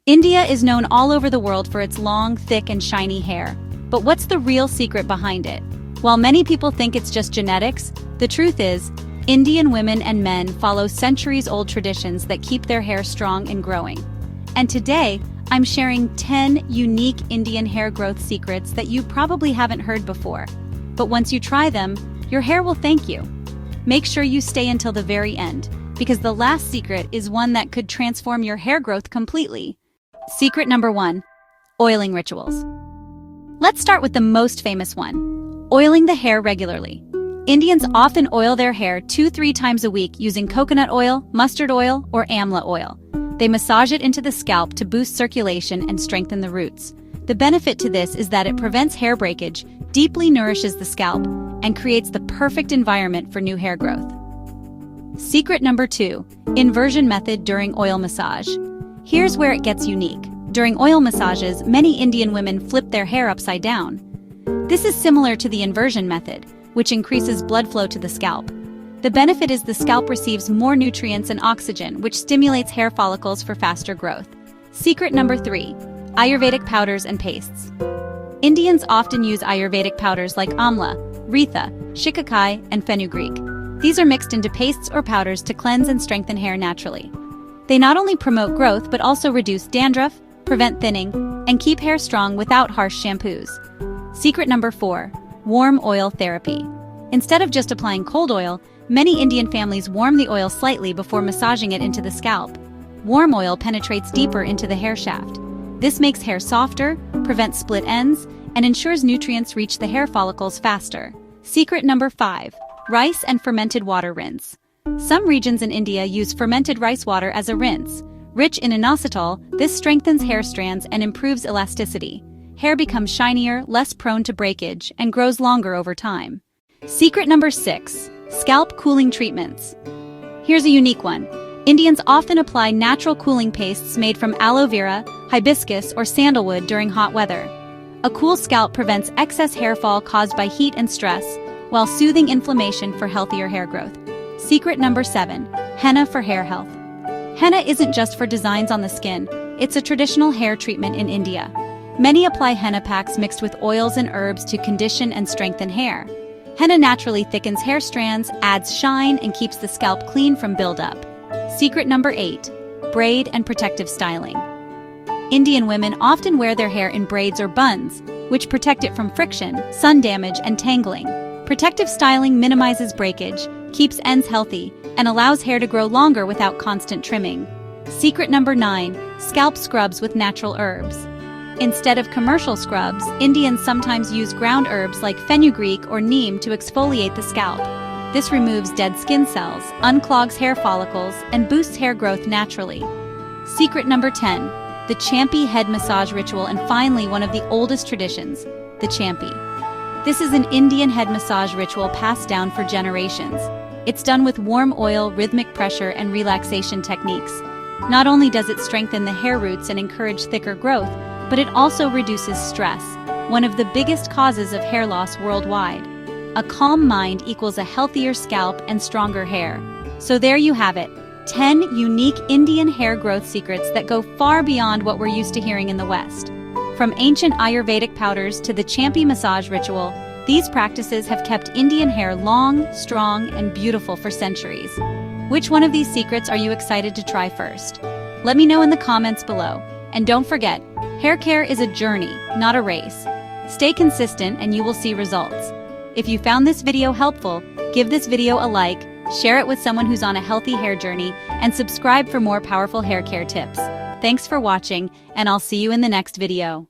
India is known all over the world for its long, thick, and shiny hair. But what's the real secret behind it? While many people think it's just genetics, the truth is, Indian women and men follow centuries-old traditions that keep their hair strong and growing. And today, I'm sharing 10 unique Indian hair growth secrets that you probably haven't heard before. But once you try them, your hair will thank you. Make sure you stay until the very end, because the last secret is one that could transform your hair growth completely. Secret number 1. Oiling rituals. Let's start with the most famous one, oiling the hair regularly. Indians often oil their hair 2-3 times a week using coconut oil, mustard oil, or amla oil. They massage it into the scalp to boost circulation and strengthen the roots. The benefit to this is that it prevents hair breakage, deeply nourishes the scalp, and creates the perfect environment for new hair growth. Secret number 2, inversion method during oil massage. Here's where it gets unique. During oil massages, many Indian women flip their hair upside down. This is similar to the inversion method, which increases blood flow to the scalp. The benefit is the scalp receives more nutrients and oxygen, which stimulates hair follicles for faster growth. Secret number 3, Ayurvedic powders and pastes. Indians often use Ayurvedic powders like amla, retha, shikakai, and fenugreek. These are mixed into pastes or powders to cleanse and strengthen hair naturally. They not only promote growth but also reduce dandruff, prevent thinning, and keep hair strong without harsh shampoos. Secret number 4, warm oil therapy. Instead of just applying cold oil, many Indian families warm the oil slightly before massaging it into the scalp. Warm oil penetrates deeper into the hair shaft. This makes hair softer, prevents split ends, and ensures nutrients reach the hair follicles faster. Secret number 5, rice and fermented water rinse. Some regions in India use fermented rice water as a rinse. Rich in inositol, this strengthens hair strands and improves elasticity. Hair becomes shinier, less prone to breakage, and grows longer over time. Secret number 6, scalp cooling treatments. Here's a unique one. Indians often apply natural cooling pastes made from aloe vera, hibiscus, or sandalwood during hot weather. A cool scalp prevents excess hair fall caused by heat and stress, while soothing inflammation for healthier hair growth. Secret number 7, henna for hair health. Henna isn't just for designs on the skin, it's a traditional hair treatment in India. Many apply henna packs mixed with oils and herbs to condition and strengthen hair. Henna naturally thickens hair strands, adds shine, and keeps the scalp clean from buildup. Secret number 8, braid and protective styling. Indian women often wear their hair in braids or buns, which protect it from friction, sun damage, and tangling. Protective styling minimizes breakage, keeps ends healthy, and allows hair to grow longer without constant trimming. Secret number 9, scalp scrubs with natural herbs. Instead of commercial scrubs, Indians sometimes use ground herbs like fenugreek or neem to exfoliate the scalp. This removes dead skin cells, unclogs hair follicles, and boosts hair growth naturally. Secret number 10, the champi head massage ritual, and finally one of the oldest traditions, the champi. This is an Indian head massage ritual passed down for generations. It's done with warm oil, rhythmic pressure, and relaxation techniques. Not only does it strengthen the hair roots and encourage thicker growth, but it also reduces stress, one of the biggest causes of hair loss worldwide. A calm mind equals a healthier scalp and stronger hair. So there you have it, 10 unique Indian hair growth secrets that go far beyond what we're used to hearing in the West. From ancient Ayurvedic powders to the champi massage ritual, these practices have kept Indian hair long, strong, and beautiful for centuries. Which one of these secrets are you excited to try first? Let me know in the comments below. And don't forget, hair care is a journey, not a race. Stay consistent and you will see results. If you found this video helpful, give this video a like, share it with someone who's on a healthy hair journey, and subscribe for more powerful hair care tips. Thanks for watching, and I'll see you in the next video.